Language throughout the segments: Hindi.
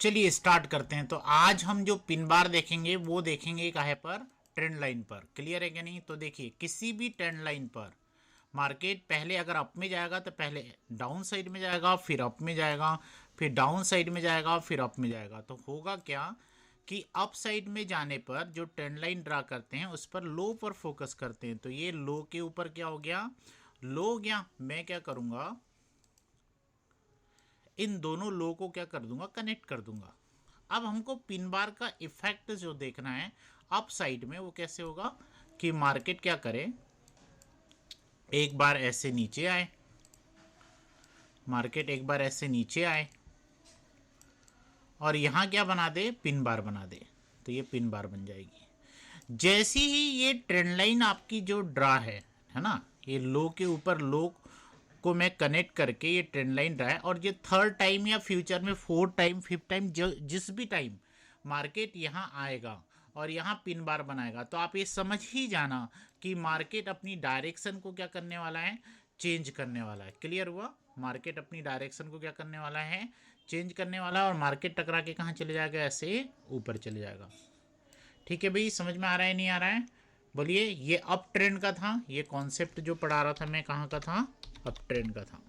चलिए स्टार्ट करते हैं। तो आज हम जो पिन बार देखेंगे वो देखेंगे काहे पर, ट्रेंड लाइन पर। क्लियर है क्या नहीं? तो देखिए किसी भी ट्रेंड लाइन पर मार्केट पहले अगर अप में जाएगा तो पहले डाउन साइड में जाएगा, फिर अप में जाएगा, फिर डाउन साइड में जाएगा, फिर अप में जाएगा। तो होगा क्या कि अप साइड में जाने पर जो ट्रेंड लाइन ड्रा करते हैं उस पर लो पर फोकस करते हैं। तो ये लो के ऊपर क्या हो गया, लो हो गया। मैं क्या करूंगा, इन दोनों लो को क्या कर दूंगा, कनेक्ट कर दूंगा। अब हमको पिन बार का इफेक्ट जो देखना है अप साइड में, वो कैसे होगा कि मार्केट क्या करे, एक बार ऐसे नीचे आए, मार्केट एक बार ऐसे नीचे आए और यहां क्या बना दे, पिन बार बना दे। तो ये पिन बार बन जाएगी। जैसी ही ये ट्रेंड लाइन आपकी जो ड्रा है ना, ये लो के ऊपर लो को मैं कनेक्ट करके ये ट्रेंड लाइन ड्रा है, और ये थर्ड टाइम या फ्यूचर में फोर्थ टाइम, फिफ्थ टाइम, जिस भी टाइम मार्केट यहाँ आएगा और यहाँ पिन बार बनाएगा, तो आप ये समझ ही जाना कि मार्केट अपनी डायरेक्शन को क्या करने वाला है, चेंज करने वाला है। क्लियर हुआ? मार्केट अपनी डायरेक्शन को क्या करने वाला है, चेंज करने वाला है, और मार्केट टकरा के कहाँ चले जाएगा, ऐसे ऊपर चले जाएगा। ठीक है भाई, समझ में आ रहा है नहीं आ रहा है? बोलिए। ये अप ट्रेंड का था, ये कॉन्सेप्ट जो पढ़ा रहा था मैं कहाँ का था, अप ट्रेंड का था।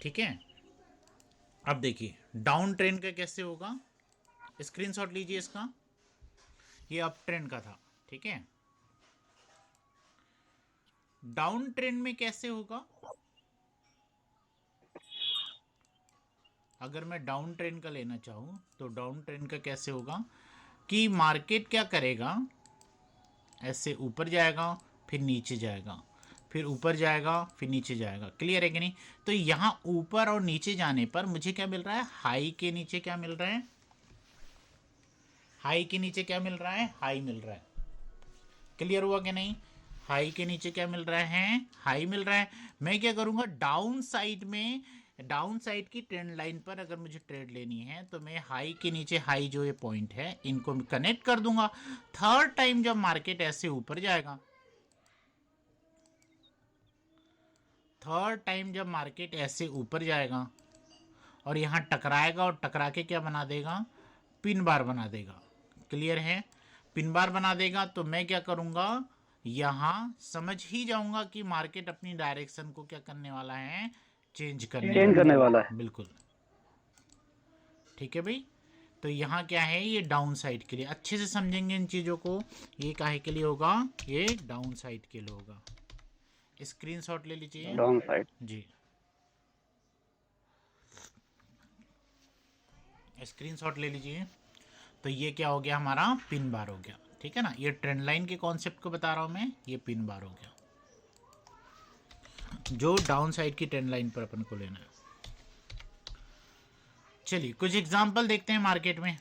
ठीक है, अब देखिए डाउन ट्रेंड का कैसे होगा, स्क्रीनशॉट लीजिए इसका। ये अप ट्रेंड का था, ठीक है। डाउन ट्रेंड में कैसे होगा, अगर मैं डाउन ट्रेंड का लेना चाहूं तो डाउन ट्रेंड का कैसे होगा कि मार्केट क्या करेगा, ऐसे ऊपर जाएगा, फिर नीचे जाएगा, फिर ऊपर जाएगा, फिर नीचे जाएगा। क्लियर है कि नहीं? तो यहां ऊपर और नीचे जाने पर मुझे क्या मिल रहा है, हाई के नीचे क्या मिल रहा है, हाई के नीचे क्या मिल रहा है, हाई मिल रहा है। क्लियर हुआ कि नहीं? हाई के नीचे क्या मिल रहा है, हाई मिल रहा है। मैं क्या करूंगा, डाउन साइड में, डाउन साइड की ट्रेंड लाइन पर अगर मुझे ट्रेड लेनी है तो मैं हाई के नीचे, हाई जो ये पॉइंट है इनको कनेक्ट कर दूंगा। थर्ड टाइम जब मार्केट ऐसे ऊपर जाएगा, थर्ड टाइम जब मार्केट ऐसे ऊपर जाएगा और यहाँ टकराएगा और टकरा के क्या बना देगा, पिन बार बना देगा। क्लियर है? पिन बार बना देगा तो मैं क्या करूंगा, यहाँ समझ ही जाऊंगा कि मार्केट अपनी डायरेक्शन को क्या करने वाला है, चेंज करने चेंज वाला करने है। वाला है। बिल्कुल। ठीक है भाई। तो यहाँ क्या है, ये डाउन साइड के लिए, अच्छे से समझेंगे इन चीज़ों को। ये काहे के लिए होगा, ये डाउन साइड के लिए होगा। स्क्रीनशॉट ले लीजिए डाउन साइड। जी, स्क्रीनशॉट ले लीजिए। तो ये क्या हो गया, हमारा पिन बार हो गया। ठीक है ना, ये ट्रेंड लाइन के कॉन्सेप्ट को बता रहा हूं मैं, ये पिन बार हो गया जो डाउन साइड की ट्रेंड लाइन पर अपन को लेना है। चलिए कुछ एग्जांपल देखते हैं मार्केट में।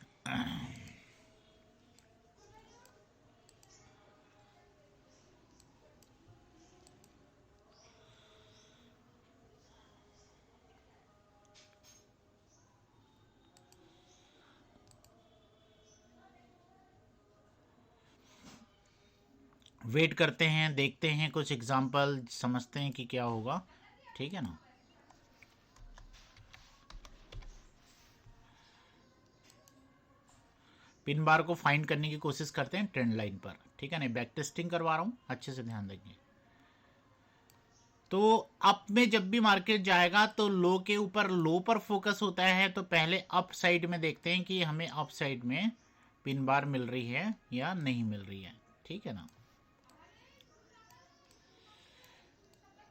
वेट करते हैं, देखते हैं कुछ एग्जांपल, समझते हैं कि क्या होगा। ठीक है ना, पिन बार को फाइंड करने की कोशिश करते हैं ट्रेंड लाइन पर। ठीक है ना, बैक टेस्टिंग करवा रहा हूं, अच्छे से ध्यान देंगे। तो अप में जब भी मार्केट जाएगा तो लो के ऊपर, लो पर फोकस होता है। तो पहले अप साइड में देखते हैं कि हमें अप साइड में पिन बार मिल रही है या नहीं मिल रही है। ठीक है ना,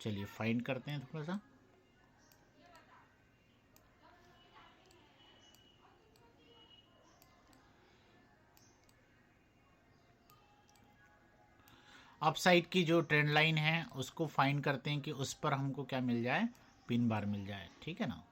चलिए फाइंड करते हैं थोड़ा सा। अप साइड की जो ट्रेंड लाइन है उसको फाइंड करते हैं कि उस पर हमको क्या मिल जाए, पिन बार मिल जाए। ठीक है ना,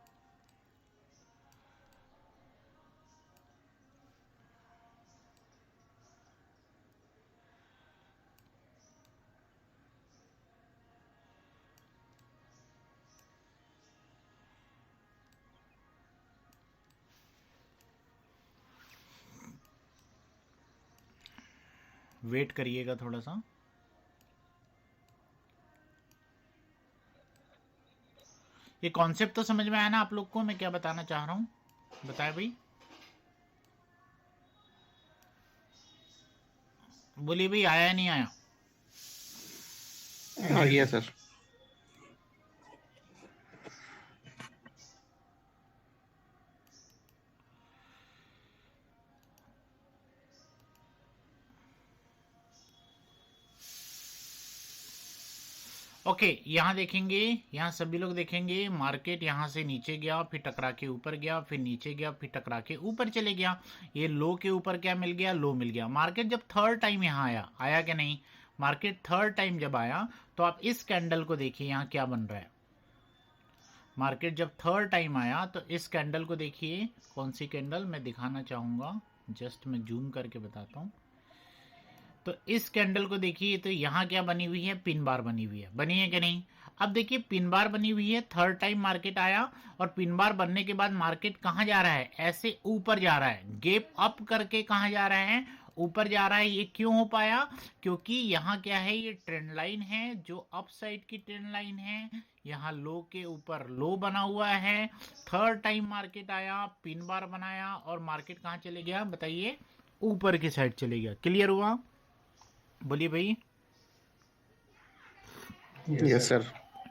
वेट करिएगा थोड़ा सा। ये कॉन्सेप्ट तो समझ में आया ना आप लोग को, मैं क्या बताना चाह रहा हूँ, बताए भाई। बोलिए भाई, आया नहीं आया? आ गया सर। ओके, यहाँ देखेंगे, यहाँ सभी लोग देखेंगे मार्केट यहाँ से नीचे गया, फिर टकरा के ऊपर गया, फिर नीचे गया, फिर टकरा के ऊपर चले गया। ये लो के ऊपर क्या मिल गया? लो मिल गया। मार्केट जब थर्ड टाइम यहाँ आया, आया क्या नहीं? मार्केट थर्ड टाइम जब आया तो आप इस कैंडल को देखिए यहाँ क्या बन रहा है। मार्केट जब थर्ड टाइम आया तो इस कैंडल को देखिए, कौन सी कैंडल मैं दिखाना चाहूँगा, जस्ट मैं जूम करके बताता हूँ। तो इस कैंडल को देखिए, तो यहाँ क्या बनी हुई है? पिन बार बनी हुई है। बनी है कि नहीं? अब देखिए पिन बार बनी हुई है, थर्ड टाइम मार्केट आया और पिन बार बनने के बाद मार्केट कहाँ जा रहा है? ऐसे ऊपर जा रहा है, गैप अप करके कहाँ जा रहा है? ऊपर जा रहा है। ये क्यों हो पाया? क्योंकि यहाँ क्या है? ये ट्रेंड लाइन है, जो अप साइड की ट्रेंड लाइन है। यहाँ लो के ऊपर लो बना हुआ है, थर्ड टाइम मार्केट आया, पिन बार बनाया और मार्केट कहाँ चले गया बताइए? ऊपर की साइड चले गया। क्लियर हुआ? बोलिए भाई। Yes sir.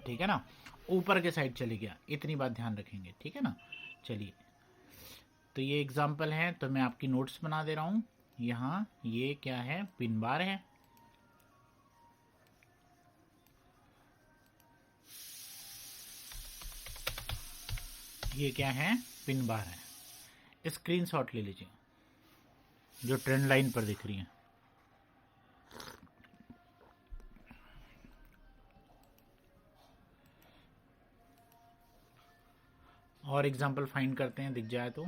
ठीक है ना, ऊपर के साइड चले गया, इतनी बात ध्यान रखेंगे। ठीक है ना, चलिए। तो ये एग्जाम्पल है, तो मैं आपकी नोट्स बना दे रहा हूँ। यहाँ ये क्या है? पिन बार है। ये क्या है? पिन बार है। स्क्रीनशॉट ले लीजिए, जो ट्रेंड लाइन पर दिख रही है। और एग्जाम्पल फाइंड करते हैं, दिख जाए तो।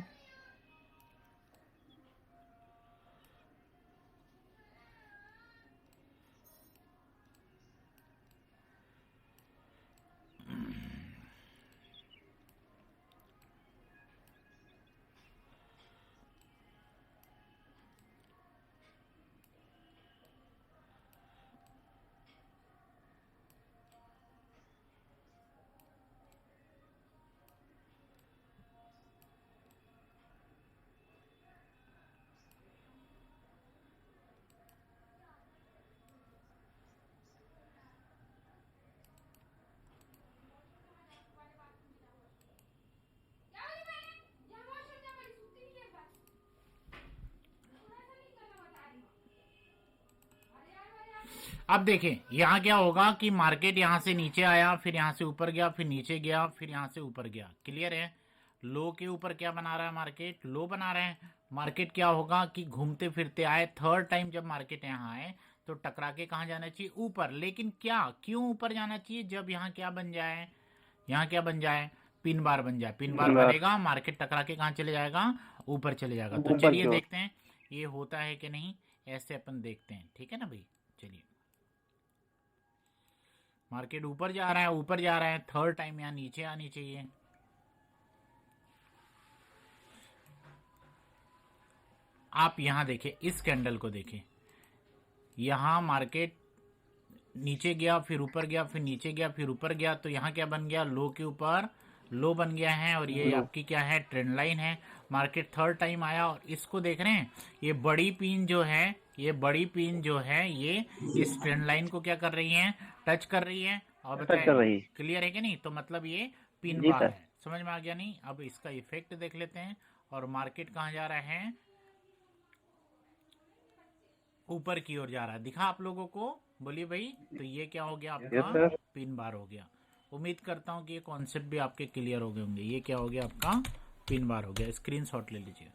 अब देखें यहाँ क्या होगा कि मार्केट यहाँ से नीचे आया, फिर यहाँ से ऊपर गया, फिर नीचे गया, फिर यहाँ से ऊपर गया। क्लियर है? लो के ऊपर क्या बना रहा है? मार्केट लो बना रहे हैं। मार्केट क्या होगा कि घूमते फिरते आए, थर्ड टाइम जब मार्केट यहाँ आए तो टकरा के कहाँ जाना चाहिए? ऊपर। लेकिन क्या, क्यों ऊपर जाना चाहिए? जब यहाँ क्या बन जाए? यहाँ क्या बन जाए? पिन बार बन जाए। पिन बार बार बनेगा, मार्केट टकरा के कहाँ चले जाएगा? ऊपर चले जाएगा। तो ऊपर चलिए की ओर। देखते हैं ये होता है कि नहीं, ऐसे अपन देखते हैं। ठीक है ना भाई, चलिए। मार्केट ऊपर जा रहा है, ऊपर जा रहा है, थर्ड टाइम यहाँ नीचे आनी चाहिए। आप यहाँ देखें, इस कैंडल को देखें, यहाँ मार्केट नीचे गया, फिर ऊपर गया, फिर नीचे गया, फिर ऊपर गया, तो यहाँ क्या बन गया? लो के ऊपर लो बन गया है। और ये लो। आपकी क्या है? ट्रेंड लाइन है। मार्केट थर्ड टाइम आया और इसको देख रहे हैं, ये बड़ी पिन जो है, ये बड़ी पिन जो है, ये इस ट्रेंड लाइन को क्या कर रही है? टच कर रही है। और टच बताएं, कर रही। क्लियर है कि नहीं? तो मतलब ये पिन जी बार सर। है। समझ में आ गया नहीं? अब इसका इफेक्ट देख लेते हैं। और मार्केट कहाँ जा रहा है? ऊपर की ओर जा रहा है। दिखा आप लोगों को? बोलिए भाई। तो ये क्या हो गया यस आपका? सर। पिन बार हो गया। उम्मीद करता हूँ कि ये कॉन्सेप्ट भी आपके क्लियर हो गए होंगे। ये क्या हो गया आपका? पिन बार हो गया। स्क्रीनशॉट ले लीजिए।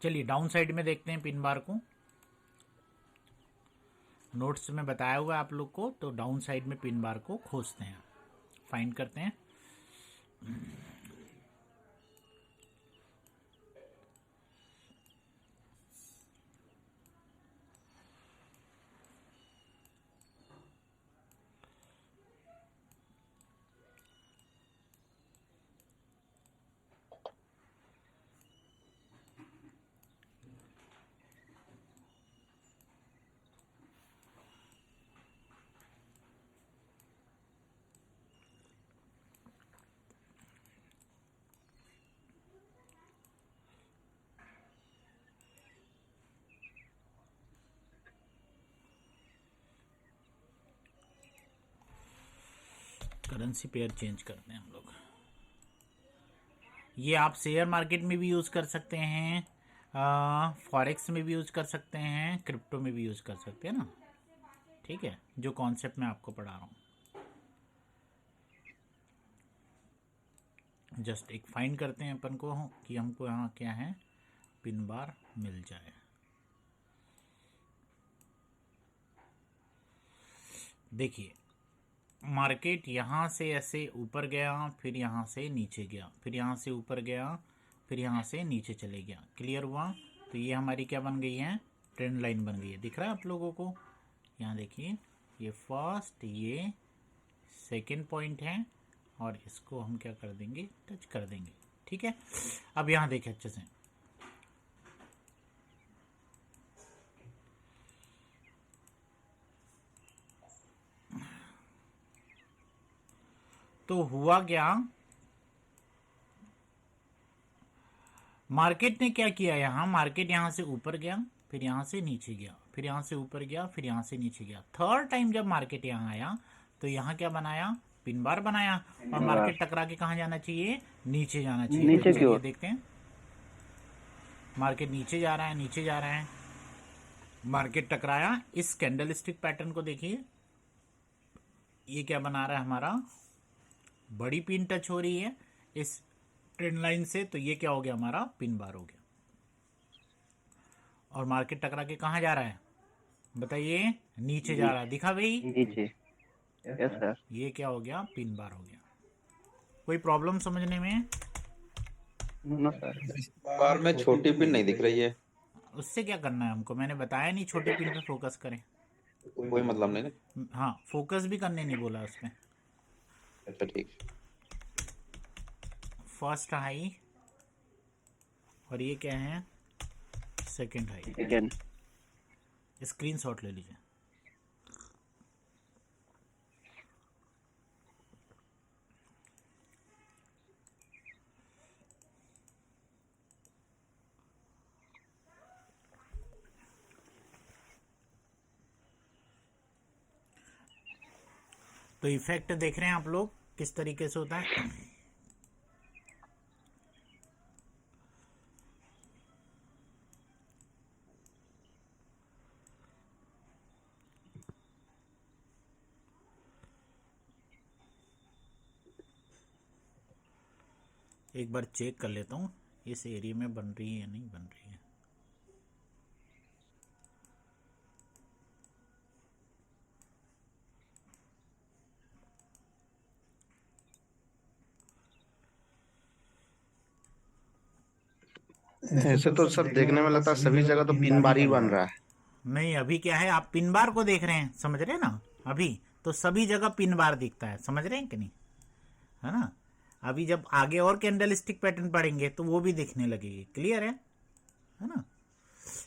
चलिए डाउन साइड में देखते हैं पिन बार को। नोट्स में बताया हुआ है आप लोग को, तो डाउन साइड में पिन बार को खोजते हैं, फाइंड करते हैं। करेंसी पेयर चेंज करते हैं हम लोग। ये आप शेयर मार्केट में भी यूज़ कर सकते हैं, फॉरेक्स में भी यूज़ कर सकते हैं, क्रिप्टो में भी यूज़ कर सकते हैं ना। ठीक है, जो कॉन्सेप्ट मैं आपको पढ़ा रहा हूँ। जस्ट एक फाइंड करते हैं अपन को कि हमको यहाँ क्या है, पिन बार मिल जाए। देखिए मार्केट यहाँ से ऐसे ऊपर गया, फिर यहाँ से नीचे गया, फिर यहाँ से ऊपर गया, फिर यहाँ से नीचे चले गया। क्लियर हुआ? तो ये हमारी क्या बन गई है, ट्रेंड लाइन बन गई है। दिख रहा है आप लोगों को? यहाँ देखिए, ये फर्स्ट, ये सेकंड पॉइंट है, और इसको हम क्या कर देंगे, टच कर देंगे। ठीक है, अब यहाँ देखें अच्छे से। तो हुआ क्या, मार्केट ने क्या किया, यहाँ मार्केट यहाँ से ऊपर गया, फिर यहाँ से नीचे गया, फिर यहाँ से ऊपर गया, फिर यहाँ से नीचे गया। थर्ड टाइम जब मार्केट यहाँ आया तो यहाँ क्या बनाया, पिन बार बनाया। और मार्केट टकरा के कहाँ जाना चाहिए, नीचे जाना चाहिए। नीचे की ओर देखते हैं, मार्केट नीचे जा रहा है, नीचे जा रहा है। मार्केट टकराया, इस कैंडल स्टिक पैटर्न को देखिए, ये क्या बना रहा है हमारा, बड़ी पिन टच हो रही है इस ट्रेंड लाइन से, तो ये क्या हो गया, हमारा पिन बार हो गया। और मार्केट टकरा के कहाँ जा रहा है, बताइए, नीचे जा रहा है। दिखा भाई, नीचे। Yes sir. ये क्या हो गया, पिन बार हो गया। कोई प्रॉब्लम समझने में? No sir. बार में छोटी पिन नहीं दिख रही है। उससे क्या करना है हमको, मैंने बताया नहीं, छोटी पिन पे फोकस करें। कोई मतलब नहीं ना। हाँ, फोकस भी करने नहीं बोला उसमें। अच्छा ठीक। फर्स्ट हाई, और ये क्या है, सेकंड हाई। सेकंड। स्क्रीनशॉट ले लीजिए। तो इफेक्ट देख रहे हैं आप लोग किस तरीके से होता है। एक बार चेक कर लेता हूँ इस एरिया में बन रही है या नहीं बन रही है। ऐसे तो सर देखने में लगता है सभी जगह तो पिन बार ही बन रहा है। नहीं, अभी क्या है, आप पिन बार को देख रहे हैं, समझ रहे हैं ना। अभी तो सभी जगह पिन बार दिखता है, समझ रहे हैं कि नहीं, है ना। अभी जब आगे और कैंडल स्टिक पैटर्न पढ़ेंगे तो वो भी दिखने लगेगी। क्लियर है ना।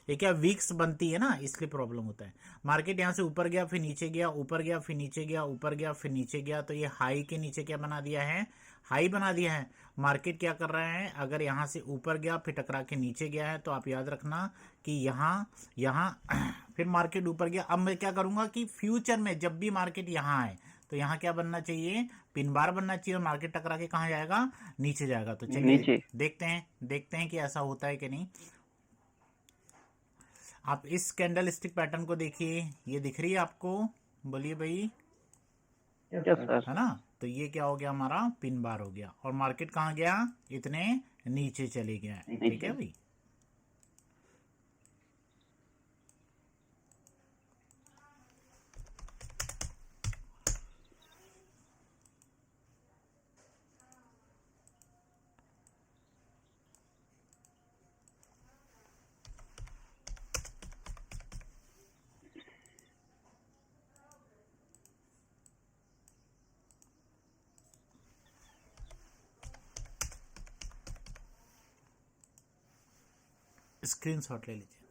ये क्या वीक्स बनती है ना, इसलिए प्रॉब्लम होता है। मार्केट यहाँ से ऊपर गया, फिर नीचे गया, ऊपर गया, फिर नीचे गया, ऊपर गया, फिर नीचे गया, तो ये हाई के नीचे क्या बना दिया है, हाई बना दिया है। मार्केट क्या कर रहा है, अगर यहाँ से ऊपर गया फिर टकरा के नीचे गया है, तो आप याद रखना कि यहाँ फिर मार्केट ऊपर गया। अब मैं क्या करूंगा कि फ्यूचर में जब भी मार्केट यहाँ आए तो यहाँ क्या बनना चाहिए, पिन बार बनना चाहिए, और मार्केट टकरा के कहाँ जाएगा, नीचे जाएगा। तो चलिए देखते हैं कि ऐसा होता है कि नहीं। आप इस कैंडल स्टिक पैटर्न को देखिए, ये दिख रही है आपको, बोलिए भाई। Yes sir. है ना। तो ये क्या हो गया, हमारा पिन बार हो गया। और मार्केट कहाँ गया, इतने नीचे चले गया। ठीक है भाई। स्क्रीनशॉट ले लीजिए।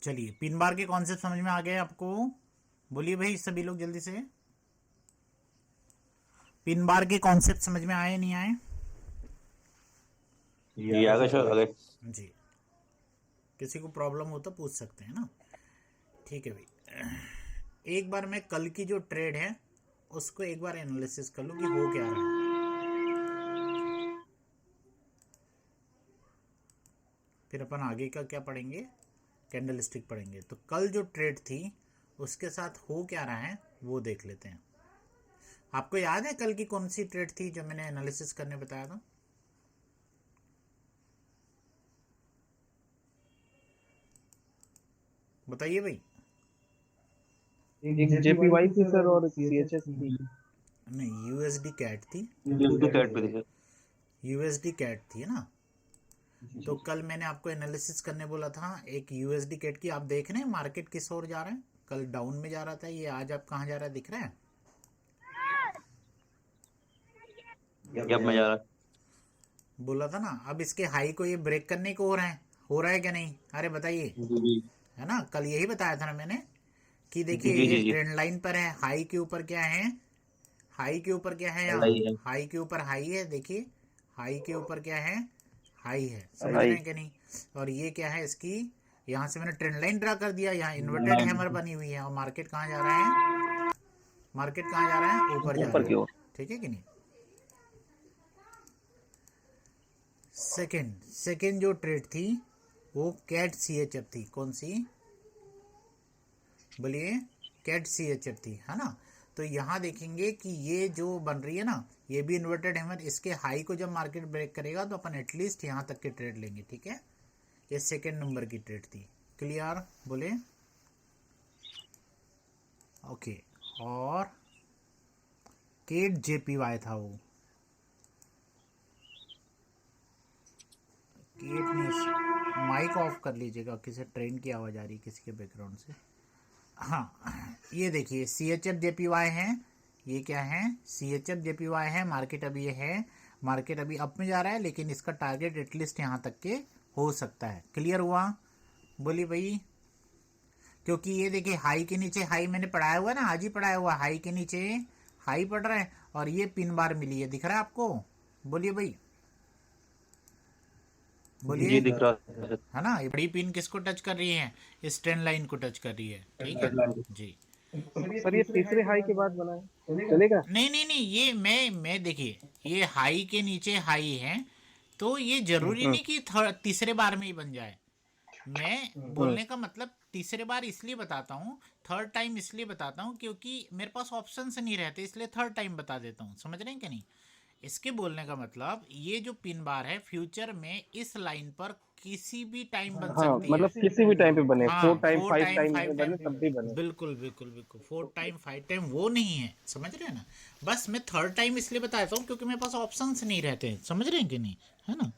चलिए, पिन बार के कॉन्सेप्ट समझ में आ गए आपको? बोलिए भाई सभी लोग जल्दी से। पिन बार के कॉन्सेप्ट समझ में आए नहीं आए? ये आगे सर आगे। जी, किसी को प्रॉब्लम हो तो पूछ सकते हैं ना। ठीक है भाई, एक बार मैं कल की जो ट्रेड है उसको एक बार एनालिसिस कर लूँ कि हो क्या रहा है। फिर अपन आगे का क्या पढ़ेंगे, कैंडल स्टिक पढ़ेंगे। तो कल जो ट्रेड थी उसके साथ हो क्या रहा है वो देख लेते हैं। आपको याद है कल की कौन सी ट्रेड थी जो मैंने एनालिसिस करने बताया था? बताइए भाई। एक जेपीवाई थी सर और सीएचएस थी। नहीं, यूएसडी कैट थी। यूट्यूब कैट पे थी सर। यूएसडी कैट थी है ना। तो कल मैंने आपको एनालिसिस करने बोला था एक यूएसडी कैट की। आप देख रहे हैं मार्केट किस ओर जा रहा है? कल डाउन में जा रहा था, ये आज आप कहाँ जा रहा है दिख रहा है? गैप में जा रहा है। बोला था ना। अब इसके हाई को ये ब्रेक करने को हो रहा है क्या नहीं? अरे बताइए, जी है ना। कल यही बताया था ना मैंने कि देखिए जी ये जी। ट्रेंड लाइन पर है। हाई के ऊपर क्या है? हाई के ऊपर क्या है? यहाँ सही है। हाई के ऊपर हाई है, देखिए हाई के ऊपर क्या है? हाई है। समझ हाई। रहे हैं कि नहीं? और ये क्या है इसकी, यहाँ से मैंने ट्रेंड लाइन ड्रा कर दिया, यहाँ इन्वर्टेड हैमर बनी हुई है। और मार्केट कहाँ जा रहा है? मार्केट कहाँ जा रहा है? ऊपर जा ऊपर रहा की है। ओर। ठीक है कि नहीं? सेकेंड जो ट्रेड थी वो कैट सी एच एफ थी। कौन सी? बोलिए। कैट सी एच एफ थी, है ना। तो यहाँ देखेंगे कि ये जो बन रही है ना, ये भी इन्वर्टेड हैमर। इसके हाई को जब मार्केट ब्रेक करेगा तो अपन एटलीस्ट यहाँ तक के ट्रेड लेंगे। ठीक है, ये सेकेंड नंबर की ट्रेड थी। क्लियर? बोले ओके। और केट जेपीवाई था वो। केट ने माइक ऑफ कर लीजिएगा, किसी ट्रेन की आवाज़ आ रही है किसी के बैकग्राउंड से। हाँ, ये देखिए सी एच एफ जेपीवाई है। ये क्या है? सी एच एफ जेपीवाई है। मार्केट अभी ये है, मार्केट अभी अप में जा रहा है, लेकिन इसका टारगेट एटलीस्ट यहाँ तक के हो सकता है। क्लियर हुआ? बोलिए भाई। क्योंकि ये देखिए हाई के नीचे हाई मैंने पढ़ाया हुआ है ना, आज ही पढ़ाया हुआ। हाई के नीचे हाई पढ़ रहा है और ये पिन बार मिली है, दिख रहा है आपको? बोलिए भाई, बोलिए। जी दिख रहा है सर। है ना। ये बड़ी पिन किसको टच कर रही है? इस ट्रेंड लाइन को टच कर रही है। ठीक है जी। सर ये तीसरे हाई के बाद बना है, चलेगा? नहीं नहीं नहीं, ये मैं देखिए, ये हाई के नीचे हाई है, तो ये जरूरी नहीं कि तीसरे बार में ही बन जाए। मैं बोलने का मतलब तीसरे बार इसलिए बताता हूँ, थर्ड टाइम इसलिए बताता हूँ क्योंकि मेरे पास ऑप्शंस नहीं रहते, इसलिए थर्ड टाइम बता देता हूँ। समझ रहे हैं कि नहीं? इसके बोलने का मतलब ये जो पिन बार है फ्यूचर में इस लाइन पर किसी भी टाइम बन हाँ सकती है। मतलब किसी भी टाइम पे बने, हाँ, 4 टाइम 5 टाइम टाइम 5 में टाइम, बने तब भी बने। बिल्कुल बिल्कुल बिल्कुल। 4 टाइम 5 टाइम वो नहीं है, समझ रहे हैं ना। बस मैं थर्ड टाइम इसलिए बताता हूँ क्योंकि मेरे पास ऑप्शंस नहीं रहते हैं। समझ रहे हैं कि नहीं? है ना।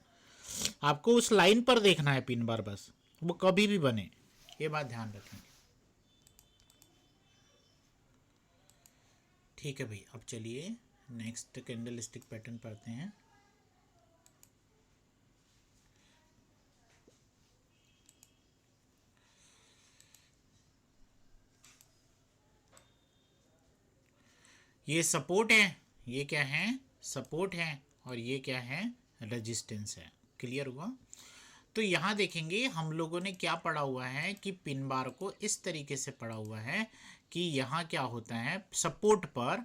आपको उस लाइन पर देखना है पिन बार, बस वो कभी भी बने, ये बात ध्यान रखेंगे। ठीक है भाई, अब चलिए नेक्स्ट कैंडल स्टिक पैटर्न पढ़ते हैं। ये सपोर्ट है, ये क्या है? सपोर्ट है। और ये क्या है? रेजिस्टेंस है। क्लियर हुआ? तो यहाँ देखेंगे हम लोगों ने क्या पढ़ा हुआ है कि पिन बार को इस तरीके से पढ़ा हुआ है कि यहाँ क्या होता है, सपोर्ट पर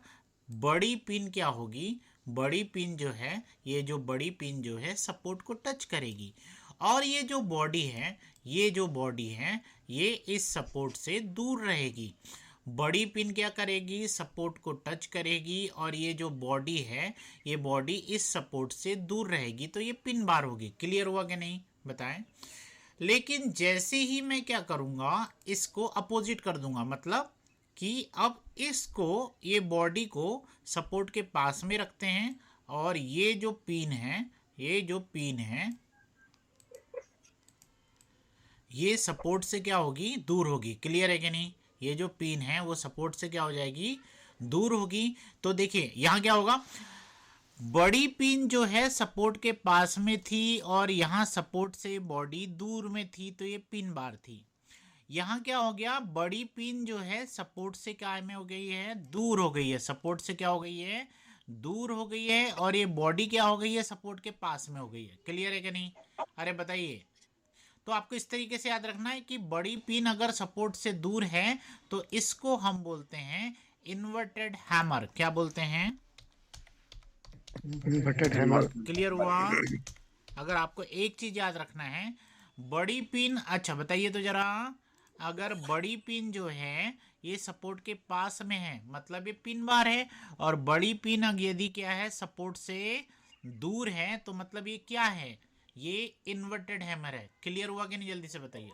बड़ी पिन क्या होगी? बड़ी पिन जो है, ये जो बड़ी पिन जो है सपोर्ट को टच करेगी, और ये जो बॉडी है, ये जो बॉडी है, ये इस सपोर्ट से दूर रहेगी। बड़ी पिन क्या करेगी? सपोर्ट को टच करेगी, और ये जो बॉडी है, ये बॉडी इस सपोर्ट से दूर रहेगी, तो ये पिन बार होगी। क्लियर हुआ कि नहीं? बताएं। लेकिन जैसे ही मैं क्या करूंगा, इसको अपोजिट कर दूंगा, मतलब कि अब इसको, ये बॉडी को सपोर्ट के पास में रखते हैं, और ये जो पिन है, ये जो पिन है, ये सपोर्ट से क्या होगी? दूर होगी। क्लियर है कि नहीं? ये जो पिन है वो सपोर्ट से क्या हो जाएगी? दूर होगी। तो देखिए यहाँ क्या होगा, बड़ी पिन जो है सपोर्ट के पास में थी और यहाँ सपोर्ट से बॉडी दूर में थी, तो ये पिन बार थी। यहाँ क्या हो गया, बड़ी पिन जो है सपोर्ट से क्या में हो गई है? दूर हो गई है। सपोर्ट से क्या हो गई है? दूर हो गई है और ये बॉडी क्या हो गई है, सपोर्ट के पास में हो गई है। क्लियर है कि नहीं? अरे बताइए। तो आपको इस तरीके से याद रखना है कि बड़ी पिन अगर सपोर्ट से दूर है तो इसको हम बोलते हैं इन्वर्टेड हैमर। क्या बोलते हैं? Inverted hammer. क्लियर हुआ? अगर आपको एक चीज याद रखना है, बड़ी पिन, अच्छा बताइए तो जरा, अगर बड़ी पिन जो है ये सपोर्ट के पास में है मतलब ये पिन बार है, और बड़ी पिन यदि क्या है, सपोर्ट से दूर है, तो मतलब ये क्या है, ये इन्वर्टेड हैमर है। क्लियर हुआ कि नहीं? जल्दी से बताइए,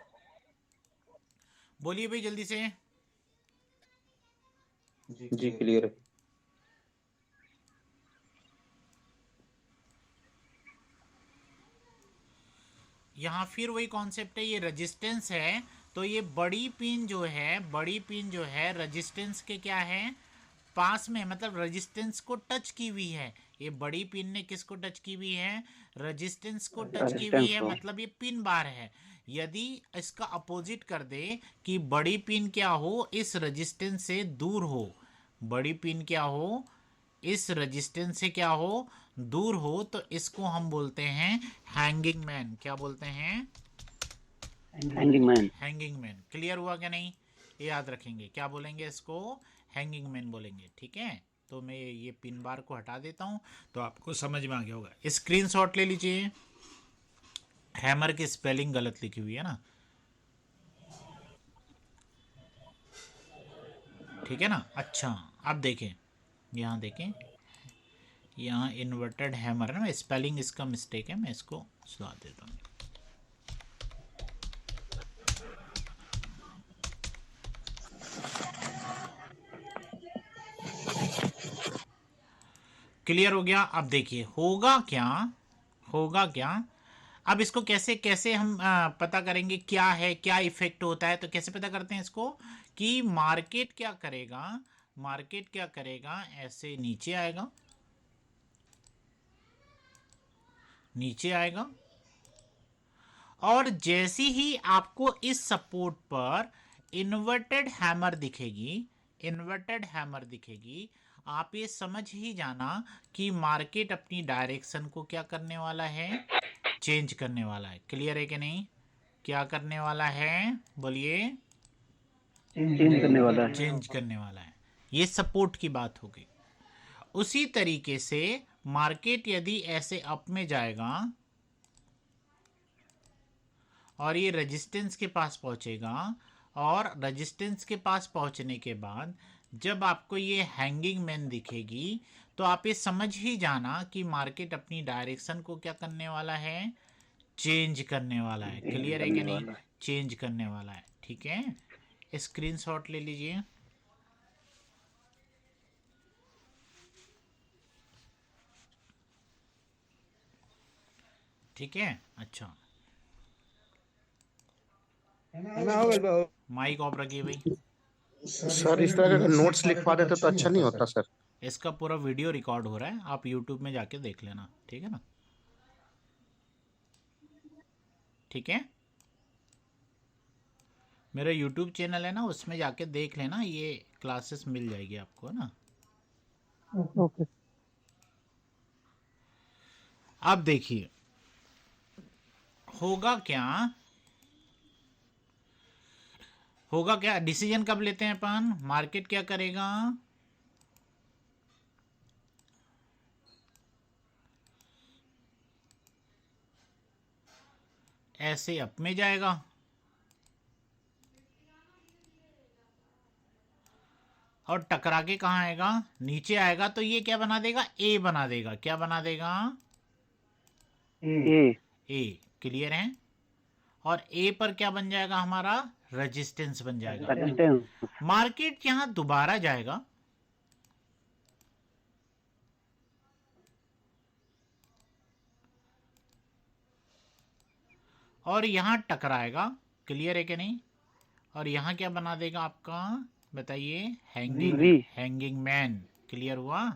बोलिए भाई जल्दी से। जी क्लियर है। यहाँ फिर वही कॉन्सेप्ट है, ये रेजिस्टेंस है, तो ये बड़ी पिन जो है, बड़ी पिन जो है रेजिस्टेंस के क्या है, पास में, मतलब रेजिस्टेंस को टच की हुई है। ये बड़ी पिन ने किसको टच की हुई है? रेजिस्टेंस को टच की हुई है, मतलब ये पिन बार है। यदि इसका अपोजिट कर दे कि बड़ी पिन क्या हो, इस रेजिस्टेंस से दूर हो, बड़ी पिन क्या हो, इस रेजिस्टेंस से क्या हो, दूर हो, तो इसको हम बोलते हैं हैंगिंग मैन। क्या बोलते हैं? Hanging man. Hanging man. Clear हुआ क्या नहीं? ये याद रखेंगे, क्या बोलेंगे इसको? हैंगिंग मैन बोलेंगे। ठीक है, तो मैं ये पिन बार को हटा देता हूँ तो आपको समझ में आ गया होगा। स्क्रीनशॉट ले लीजिए। हैमर की स्पेलिंग गलत लिखी हुई है ना, ठीक है ना? अच्छा, अब देखें, यहाँ देखें, यहाँ इन्वर्टेड हैमर है ना, स्पेलिंग इसका मिस्टेक है, मैं इसको सुधार देता हूँ। क्लियर हो गया? अब देखिए होगा क्या, होगा क्या, अब इसको कैसे कैसे हम पता करेंगे क्या है, क्या इफेक्ट होता है, तो कैसे पता करते हैं इसको, कि मार्केट क्या करेगा, मार्केट क्या करेगा, ऐसे नीचे आएगा, नीचे आएगा, और जैसे ही आपको इस सपोर्ट पर इन्वर्टेड हैमर दिखेगी, इन्वर्टेड हैमर दिखेगी, आप ये समझ ही जाना कि मार्केट अपनी डायरेक्शन को क्या करने वाला है, चेंज करने वाला है। क्लियर है कि नहीं? क्या करने वाला है, बोलिए? चेंज करने वाला है। चेंज करने वाला है। ये सपोर्ट की बात हो गई। उसी तरीके से मार्केट यदि ऐसे अप में जाएगा और ये रेजिस्टेंस के पास पहुंचेगा, और रेजिस्टेंस के पास पहुंचने के बाद जब आपको ये हैंगिंग मैन दिखेगी, तो आप ये समझ ही जाना कि मार्केट अपनी डायरेक्शन को क्या करने वाला है, चेंज करने वाला है। क्लियर है कि नहीं? चेंज करने वाला है। ठीक है, स्क्रीनशॉट ले लीजिए। ठीक है, अच्छा, माइक ऑफ रखिए भाई। सर इस तरह का नोट्स लिखवा देते तो अच्छा नहीं होता सर? इसका पूरा वीडियो रिकॉर्ड हो रहा है, आप यूट्यूब में जाके देख लेना, ठीक है ना? ठीक है, मेरा यूट्यूब चैनल है ना, उसमें जाके देख लेना, ये क्लासेस मिल जाएगी आपको, है ना? ओके। अब देखिए होगा क्या, होगा क्या, डिसीजन कब लेते हैं अपन, मार्केट क्या करेगा, ऐसे अप में जाएगा, और टकरा के कहाँ आएगा, नीचे आएगा, तो ये क्या बना देगा, ए बना देगा। क्या बना देगा? ए। ए। क्लियर है? और ए पर क्या बन जाएगा हमारा, रेजिस्टेंस बन जाएगा। रेजिस्टेंस। मार्केट यहां दोबारा जाएगा, और यहां टकराएगा। क्लियर है कि नहीं? और यहां क्या बना देगा आपका, बताइए? Hanging, hanging man. क्लियर हुआ?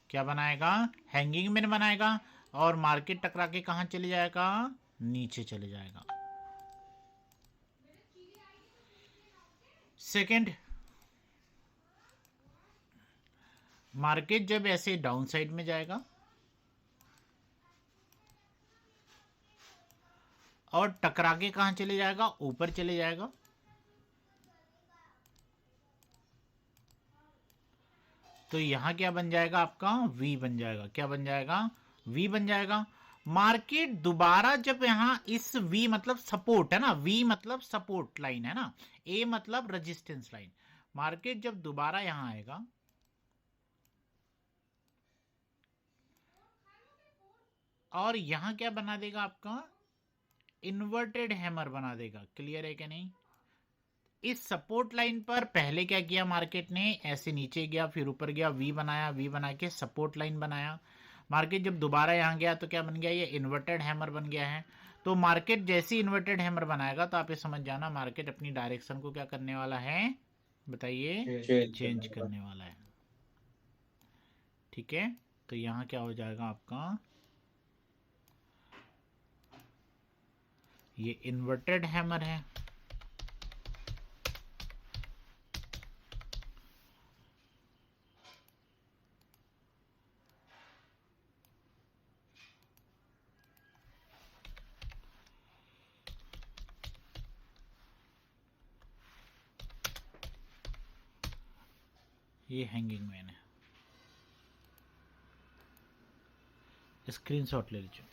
क्या बनाएगा, हैंगिंग मैन बनाएगा, और मार्केट टकरा के कहां चले जाएगा, नीचे चले जाएगा। सेकंड, मार्केट जब ऐसे डाउन साइड में जाएगा और टकरा के कहां चले जाएगा, ऊपर चले जाएगा, तो यहां क्या बन जाएगा आपका, वी बन जाएगा। क्या बन जाएगा, वी बन जाएगा। मार्केट दोबारा जब यहां इस वी मतलब सपोर्ट है ना, वी मतलब सपोर्ट लाइन है ना, ए मतलब रेजिस्टेंस लाइन, मार्केट जब दोबारा यहां आएगा और यहां क्या बना देगा आपका, इन्वर्टेड हैमर बना देगा। क्लियर है कि नहीं। इस सपोर्ट लाइन पर पहले क्या किया मार्केट ने, ऐसे नीचे गया फिर ऊपर गया, वी बनाया, वी बना के सपोर्ट लाइन बनाया। मार्केट जब दोबारा यहां गया तो क्या बन गया, ये इन्वर्टेड हैमर बन गया है। तो मार्केट जैसे इन्वर्टेड हैमर बनाएगा तो आप ये समझ जाना मार्केट अपनी डायरेक्शन को क्या करने वाला है, बताइए, चेंज करने वाला है। ठीक है, तो यहां क्या हो जाएगा आपका, ये इन्वर्टेड हैमर है, ये हैंगिंग मैन है। स्क्रीनशॉट ले लीजिए।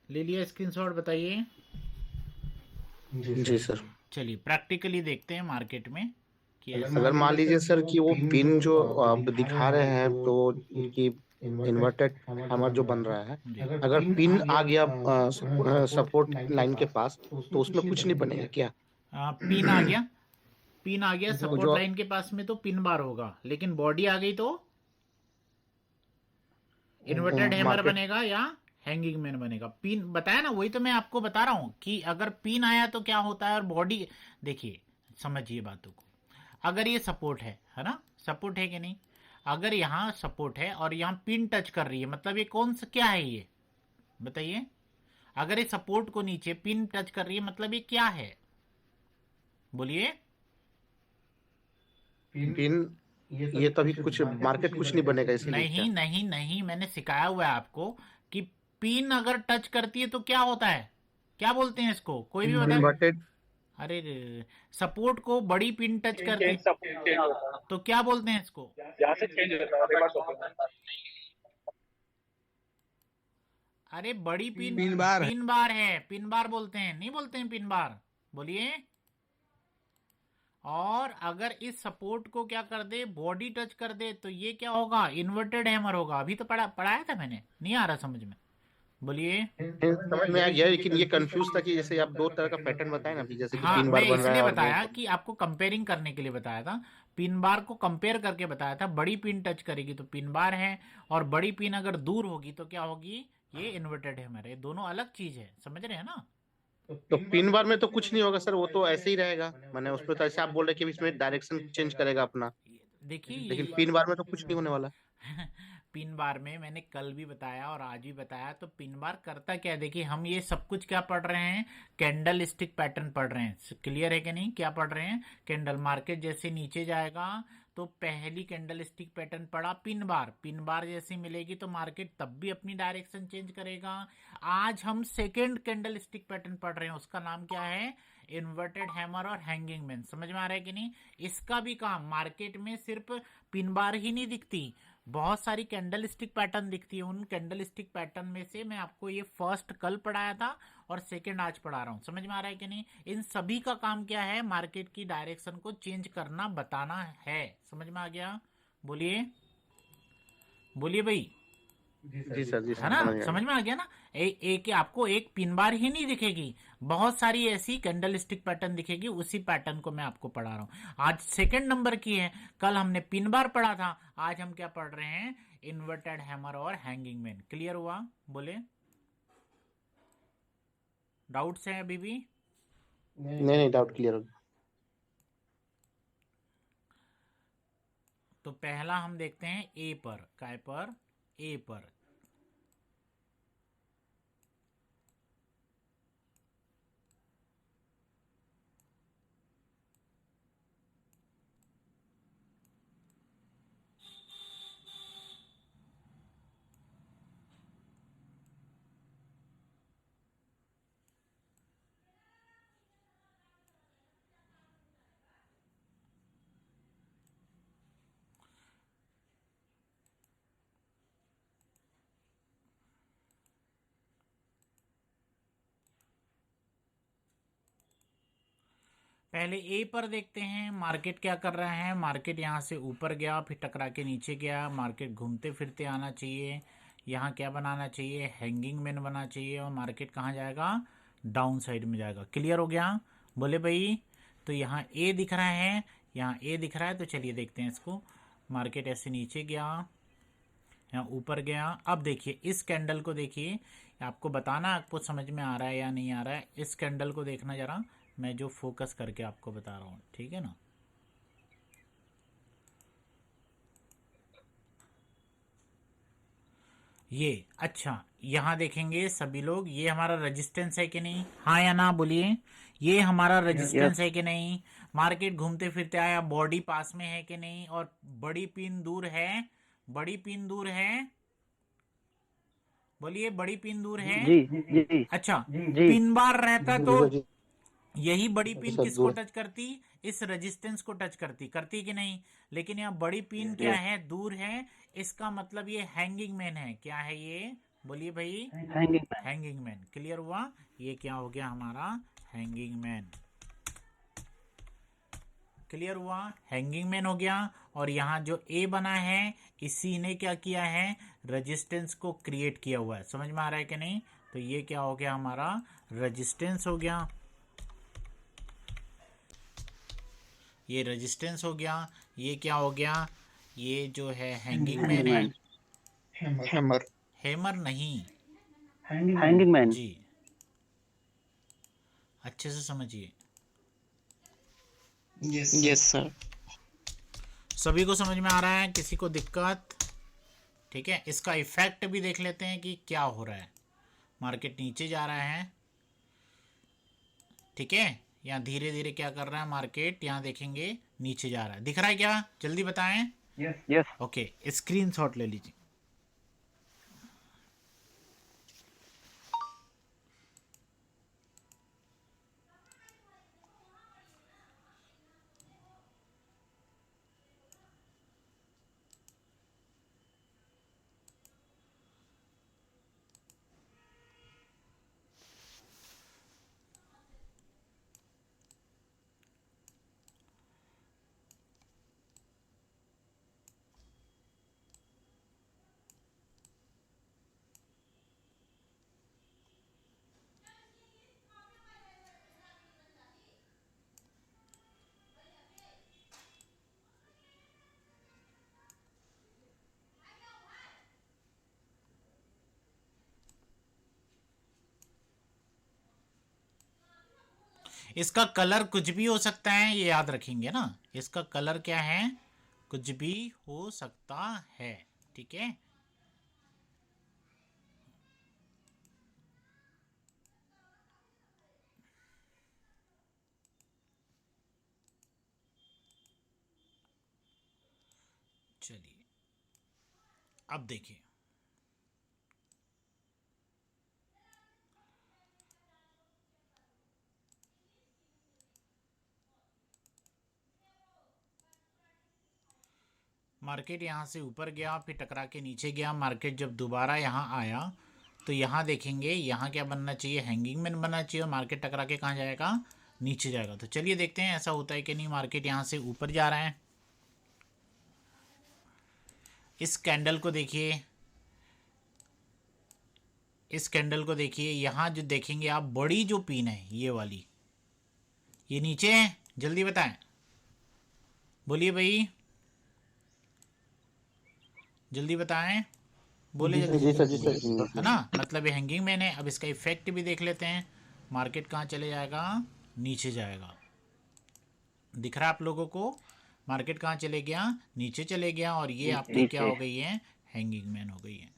ले लिया स्क्रीनशॉट, बताइए। जी सर। चलिए प्रैक्टिकली देखते हैं मार्केट में कि अगर मान लीजिए सर कि वो पिन जो आप दिखा रहे हैं तो कि इन्वर्टेड हैमर जो बन रहा है, जी। अगर पिन आ गया सपोर्ट लाइन के पास तो उसमें कुछ नहीं बनेगा क्या? पिन आ गया, पिन आ गया तो सपोर्ट जो लाइन के पास में तो पिन बार होगा, लेकिन बॉडी आ गई तो इन्वर्टेड हैमर मार्केट बनेगा या हैंगिंग मैन बनेगा। पिन बताया ना, वही तो मैं आपको बता रहा हूं कि अगर पिन आया तो क्या होता है और बॉडी, देखिए समझिए बातों को। अगर ये सपोर्ट है ना, सपोर्ट है कि नहीं, अगर यहाँ सपोर्ट है और यहाँ पिन टच कर रही है, मतलब ये कौन सा क्या है ये, बताइए। अगर ये सपोर्ट को नीचे पिन टच कर रही है मतलब ये क्या है, बोलिए। पिन ये तभी कुछ मार्केट कुछ नहीं बनेगा इसीलिए क्या? नहीं नहीं नहीं, मैंने सिखाया हुआ है आपको कि पिन अगर टच करती है तो क्या होता है, क्या बोलते हैं इसको, कोई भी बता। इन्वर्टेड अरे सपोर्ट को बड़ी पिन टच करती तो क्या बोलते हैं इसको, अरे बड़ी पिन, पिन बार है, पिन बार बोलते हैं, नहीं बोलते हैं पिन बार, बोलिए। और अगर इस सपोर्ट को क्या कर दे, बॉडी टच कर दे तो ये क्या होगा, इन्वर्टेड हैमर होगा। अभी तो पढ़ाया था मैंने, नहीं आ रहा समझ में, बोलिए। समझ में आ गया, लेकिन ये कंफ्यूज था कि जैसे आप दो तरह का पैटर्न बताए ना अभी, जैसे कि हाँ पिन मैं बार बन रहा है इसलिए और बताया कि आपको कंपेयरिंग करने के लिए बताया था, पिन बार को कंपेयर करके बताया था। बड़ी पिन टच करेगी तो पिन बार है, और बड़ी पिन अगर दूर होगी तो क्या होगी, ये इन्वर्टेड हैमर है। दोनों अलग चीज है, समझ रहे हैं ना। तो पिन बार में तो कुछ नहीं होगा सर, वो तो ऐसे ही रहेगा। मैंने उस पर तो ऐसे आप बोल रहे कि इसमें डायरेक्शन चेंज करेगा अपना, देखिए लेकिन ये पिन बार में तो कुछ नहीं होने वाला। पिन बार में मैंने कल भी बताया और आज भी बताया, तो पिन बार करता क्या है, देखिए हम ये सब कुछ क्या पढ़ रहे हैं, कैंडल स्टिक पैटर्न पढ़ रहे हैं। क्लियर है कि नहीं, क्या पढ़ रहे हैं, कैंडल। मार्केट जैसे नीचे जाएगा तो पहली कैंडल स्टिक पैटर्न पढ़ा पिन बार, पिन बार जैसी मिलेगी तो मार्केट तब भी अपनी डायरेक्शन चेंज करेगा। आज हम सेकेंड कैंडल स्टिक पैटर्न पढ़ रहे हैं, उसका नाम क्या है, इन्वर्टेड हैमर और हैंगिंग मैन। समझ में आ रहा है कि नहीं। इसका भी काम, मार्केट में सिर्फ पिन बार ही नहीं दिखती, बहुत सारी कैंडल स्टिक पैटर्न दिखती है। उन कैंडल स्टिक पैटर्न में से मैं आपको ये फर्स्ट कल पढ़ाया था और सेकंड आज पढ़ा रहा हूं। समझ में आ रहा है कि नहीं। इन सभी का काम क्या है, मार्केट की डायरेक्शन को चेंज करना, बताना है। समझ में आ गया, बोलिए बोलिए भाई। जी सर, जी है सर, ना, समझ गया। समझ में आ गया ना। एक आपको एक पिन बार ही नहीं दिखेगी, बहुत सारी ऐसी कैंडल स्टिक पैटर्न दिखेगी। उसी पैटर्न को मैं आपको पढ़ा रहा हूं। आज सेकंड नंबर की है, कल हमने पिन बार पढ़ा था, आज हम क्या पढ़ रहे हैं, इन्वर्टेड हैमर और हैंगिंग मैन। क्लियर हुआ, बोले। डाउट्स हैं अभी भी। नहीं डाउट क्लियर हो गया। तो पहला हम देखते हैं ए पर, काय पर, ए पर। पहले ए पर देखते हैं मार्केट क्या कर रहा है। मार्केट यहाँ से ऊपर गया, फिर टकरा के नीचे गया। मार्केट घूमते फिरते आना चाहिए। यहाँ क्या बनाना चाहिए, हैंगिंग मैन बना चाहिए, और मार्केट कहाँ जाएगा, डाउन साइड में जाएगा। क्लियर हो गया बोले भाई। तो यहाँ ए दिख रहा है, यहाँ ए दिख रहा है, तो चलिए देखते हैं इसको। मार्केट ऐसे नीचे गया, यहाँ ऊपर गया। अब देखिए इस कैंडल को देखिए, आपको बताना आपको समझ में आ रहा है या नहीं आ रहा है। इस कैंडल को देखना जरा, मैं जो फोकस करके आपको बता रहा हूँ, ठीक है ना। ये अच्छा, यहाँ देखेंगे सभी लोग, ये हमारा रेजिस्टेंस है कि नहीं, हाँ या ना बोलिए। ये हमारा रेजिस्टेंस है कि नहीं। मार्केट घूमते फिरते आया, बॉडी पास में है कि नहीं, और बड़ी पिन दूर है। बड़ी पिन दूर है, बोलिए बड़ी पिन दूर है। जी जी अच्छा, जी पिन बार रहता तो जी सर जी यही बड़ी पिन सर किसको दूर टच करती, इस रेजिस्टेंस को टच करती, करती कि नहीं। लेकिन यहाँ बड़ी पिन क्या यस है, दूर है। इसका मतलब ये हैंगिंग मैन है। क्या है ये, बोलिए भाई। Hanging man. Hanging man. Clear हुआ, ये क्या हो गया हमारा, हैंगिंग मैन। क्लियर हुआ, हैंगिंग मैन हो गया। और यहाँ जो ए बना है, इसी ने क्या किया है, रेजिस्टेंस को क्रिएट किया हुआ है। समझ में आ रहा है कि नहीं। तो ये क्या हो गया हमारा, रेजिस्टेंस हो गया। ये रेजिस्टेंस हो गया। ये क्या हो गया, ये जो है हैंगिंग मैन हैंगिंग है। मैन। हैमर हैमर नहीं हैंगिंग मैन। जी, अच्छे से समझिए। यस सर सभी को समझ में आ रहा है, किसी को दिक्कत। ठीक है, इसका इफेक्ट भी देख लेते हैं कि क्या हो रहा है। मार्केट नीचे जा रहा है, ठीक है। यहाँ धीरे धीरे क्या कर रहा है मार्केट, यहाँ देखेंगे नीचे जा रहा है। दिख रहा है क्या, जल्दी बताएं। यस ओके, स्क्रीनशॉट ले लीजिए। इसका कलर कुछ भी हो सकता है, ये याद रखेंगे ना। इसका कलर क्या है, कुछ भी हो सकता है, ठीक है। चलिए अब देखिए, मार्केट यहाँ से ऊपर गया, फिर टकरा के नीचे गया। मार्केट जब दोबारा यहाँ आया, तो यहाँ देखेंगे, यहाँ क्या बनना चाहिए, हैंगिंग मैन बनना चाहिए। और मार्केट टकरा के कहाँ जाएगा, नीचे जाएगा। तो चलिए देखते हैं ऐसा होता है कि नहीं। मार्केट यहाँ से ऊपर जा रहा है, इस कैंडल को देखिए, इस कैंडल को देखिए। यहाँ जो देखेंगे आप, बड़ी जो पिन है ये वाली, ये नीचे है। जल्दी बताएं, बोलिए भाई, जल्दी बताएं, बोले जल्दी। जी सर है ना, मतलब ये हैंगिंग मैन है। अब इसका इफेक्ट भी देख लेते हैं। मार्केट कहाँ चले जाएगा, नीचे जाएगा। दिख रहा है आप लोगों को, मार्केट कहाँ चले गया, नीचे चले गया। और ये आपकी क्या नीचे। हो गई है, हैंगिंग मैन हो गई है।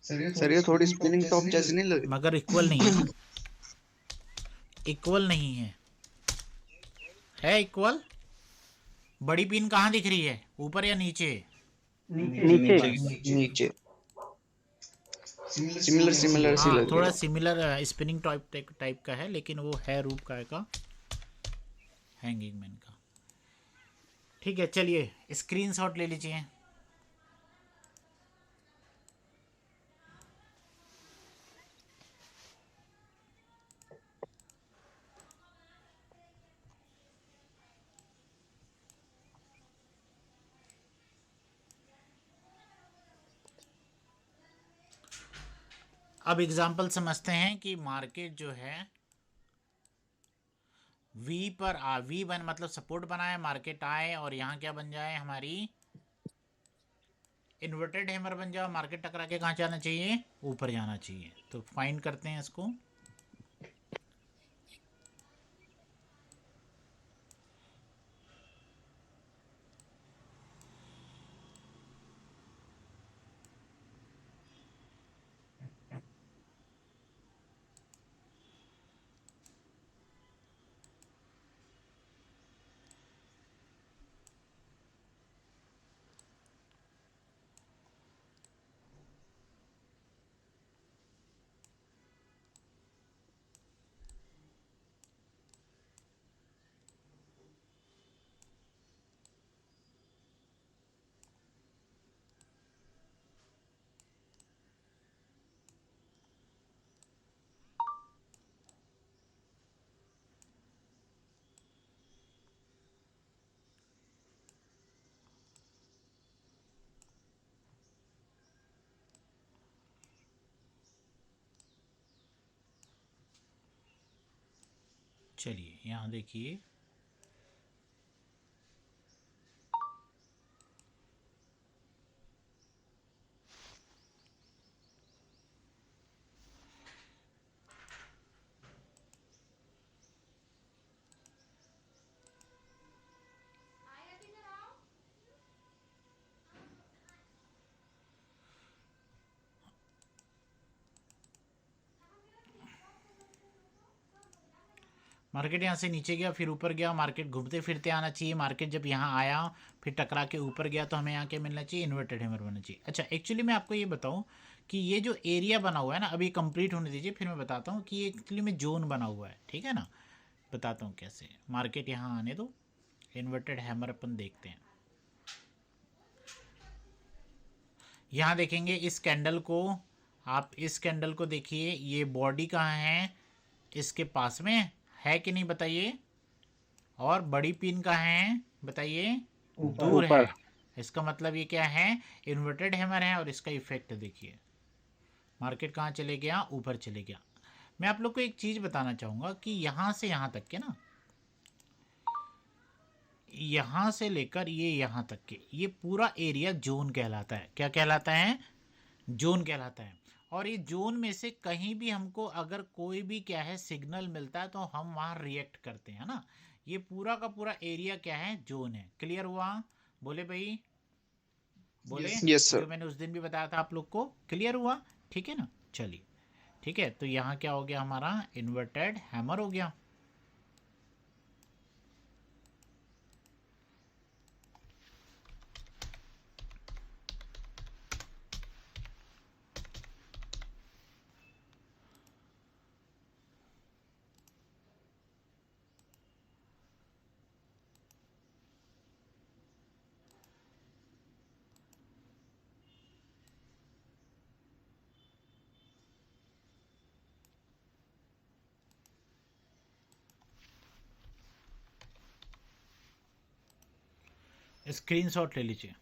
सर ये थोड़ी स्पिनिंग टॉप जैसी नहीं लग मगर इक्वल नहीं है ना, इक्वल नहीं है इक्वल। बड़ी पिन कहाँ दिख रही है, ऊपर या नीचे, नीचे। नीचे सिमिलर सी हाँ लग रही थोड़ा है। सिमिलर स्पिनिंग टाइप का है, लेकिन वो है रूप का हैंगिंग मैन का। ठीक है, चलिए स्क्रीनशॉट ले लीजिए। अब एग्जाम्पल समझते हैं कि मार्केट जो है वी पर वी बन मतलब सपोर्ट बनाए, मार्केट आए और यहाँ क्या बन जाए, हमारी इन्वर्टेड हैमर बन जाए, मार्केट टकरा के कहाँ जाना चाहिए, ऊपर जाना चाहिए। तो फाइंड करते हैं इसको। चलिए यहाँ देखिए, मार्केट यहाँ से नीचे गया फिर ऊपर गया, मार्केट घूमते फिरते आना चाहिए। मार्केट जब यहाँ आया फिर टकरा के ऊपर गया तो हमें यहाँ क्या मिलना चाहिए, इन्वर्टेड हैमर बनना चाहिए। अच्छा, एक्चुअली मैं आपको ये बताऊँ कि ये जो एरिया बना हुआ है ना, अभी कंप्लीट होने दीजिए फिर मैं बताता हूँ कि ये एक्चुअली में जोन बना हुआ है, ठीक है ना। बताता हूँ कैसे। मार्केट यहाँ आने दो, इन्वर्टेड हैमर अपन देखते हैं। यहाँ देखेंगे इस कैंडल को, आप इस कैंडल को देखिए, ये बॉडी कहाँ है, इसके पास में है कि नहीं बताइए। और बड़ी पिन कहाँ है बताइए, दूर ऊपर। है। इसका मतलब ये क्या है, इन्वर्टेड हैमर है। और इसका इफेक्ट देखिए, मार्केट कहाँ चले गया, ऊपर चले गया। मैं आप लोग को एक चीज़ बताना चाहूँगा कि यहाँ से यहाँ तक के ना, यहाँ से लेकर ये यहाँ तक के, ये पूरा एरिया जोन कहलाता है। क्या कहलाता है, जोन कहलाता है। और ये जोन में से कहीं भी हमको अगर कोई भी क्या है सिग्नल मिलता है तो हम वहाँ रिएक्ट करते हैं ना। ये पूरा का पूरा एरिया क्या है, जोन है। क्लियर हुआ, बोले भाई, बोले। Yes sir. जो मैंने उस दिन भी बताया था आप लोग को, क्लियर हुआ, ठीक है ना। चलिए ठीक है, तो यहाँ क्या हो गया, हमारा इन्वर्टेड हैमर हो गया। स्क्रीनशॉट ले लीजिए।